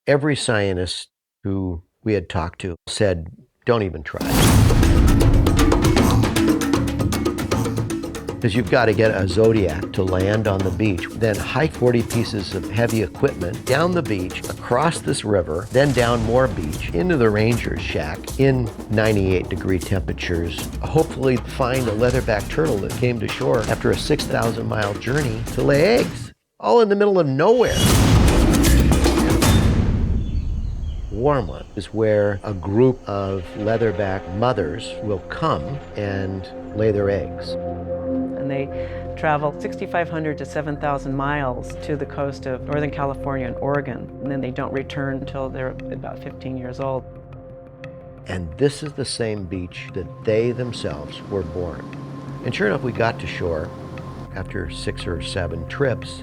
Every scientist who we had talked to said, don't even try. Because you've got to get a Zodiac to land on the beach, then hike 40 pieces of heavy equipment down the beach, across this river, then down more beach, into the ranger's shack in 98-degree temperatures. Hopefully find a leatherback turtle that came to shore after a 6,000-mile journey to lay eggs, all in the middle of nowhere. Warm is where a group of leatherback mothers will come and lay their eggs. And they travel 6,500 to 7,000 miles to the coast of Northern California and Oregon, and then they don't return until they're about 15 years old. And this is the same beach that they themselves were born. And sure enough, we got to shore after 6 or 7 trips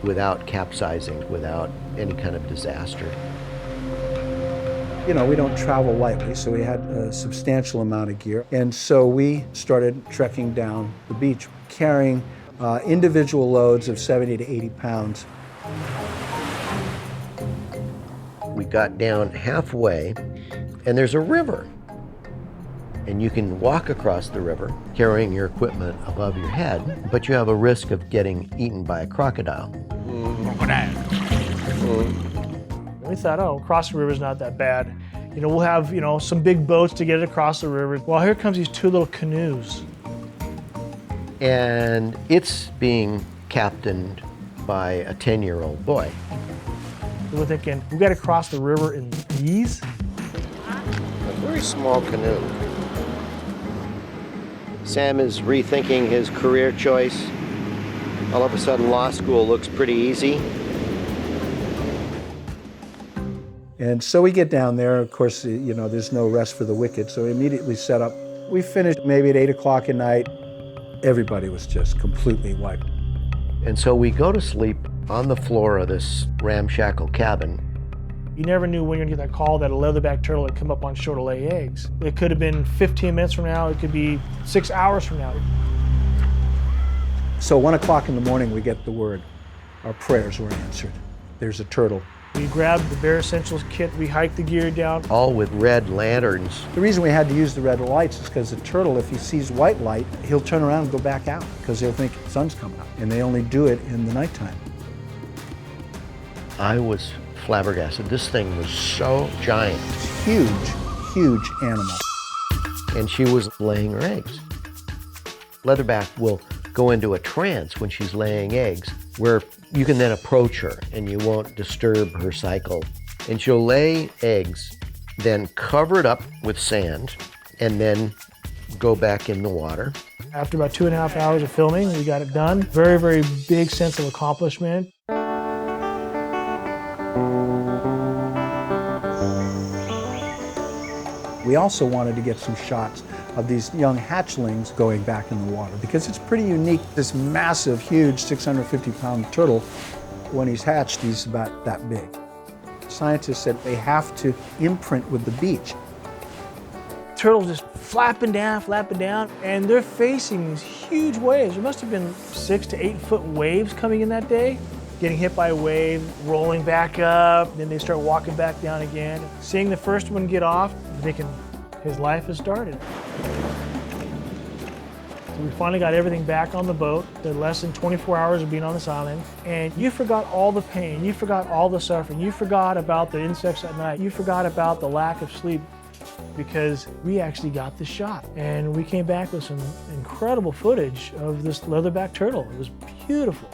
without capsizing, without any kind of disaster. You know, we don't travel lightly, so we had a substantial amount of gear. And so we started trekking down the beach, carrying individual loads of 70 to 80 pounds. We got down halfway, and there's a river. And you can walk across the river, carrying your equipment above your head, but you have a risk of getting eaten by a crocodile. We thought, oh, crossing the river's not that bad. You know, we'll have, some big boats to get it across the river. Well, here comes these 2 little canoes. And it's being captained by a 10-year-old boy. We're thinking, we got to cross the river in these? A very small canoe. Sam is rethinking his career choice. All of a sudden, law school looks pretty easy. And so we get down there. Of course, there's no rest for the wicked, so we immediately set up. We finished maybe at 8 o'clock at night. Everybody was just completely wiped. And so we go to sleep on the floor of this ramshackle cabin. You never knew when you're going to get that call that a leatherback turtle had come up on shore to lay eggs. It could have been 15 minutes from now. It could be 6 hours from now. So 1 o'clock in the morning, we get the word. Our prayers were answered. There's a turtle. We grabbed the Bare Essentials kit, we hiked the gear down. All with red lanterns. The reason we had to use the red lights is because the turtle, if he sees white light, he'll turn around and go back out because he'll think the sun's coming up. And they only do it in the nighttime. I was flabbergasted. This thing was so giant. Huge, huge animal. And she was laying her eggs. Leatherback will go into a trance when she's laying eggs, where you can then approach her and you won't disturb her cycle. And she'll lay eggs, then cover it up with sand, and then go back in the water. After about 2.5 hours of filming, we got it done. Very, very big sense of accomplishment. We also wanted to get some shots of these young hatchlings going back in the water because it's pretty unique. This massive, huge 650-pound turtle, when he's hatched, he's about that big. Scientists said they have to imprint with the beach. Turtles just flapping down, and they're facing these huge waves. There must have been 6 to 8 foot waves coming in that day. Getting hit by a wave, rolling back up, then they start walking back down again. Seeing the first one get off, thinking his life has started. So we finally got everything back on the boat. They're less than 24 hours of being on this island. And you forgot all the pain, you forgot all the suffering, you forgot about the insects at night, you forgot about the lack of sleep, because we actually got the shot. And we came back with some incredible footage of this leatherback turtle. It was beautiful.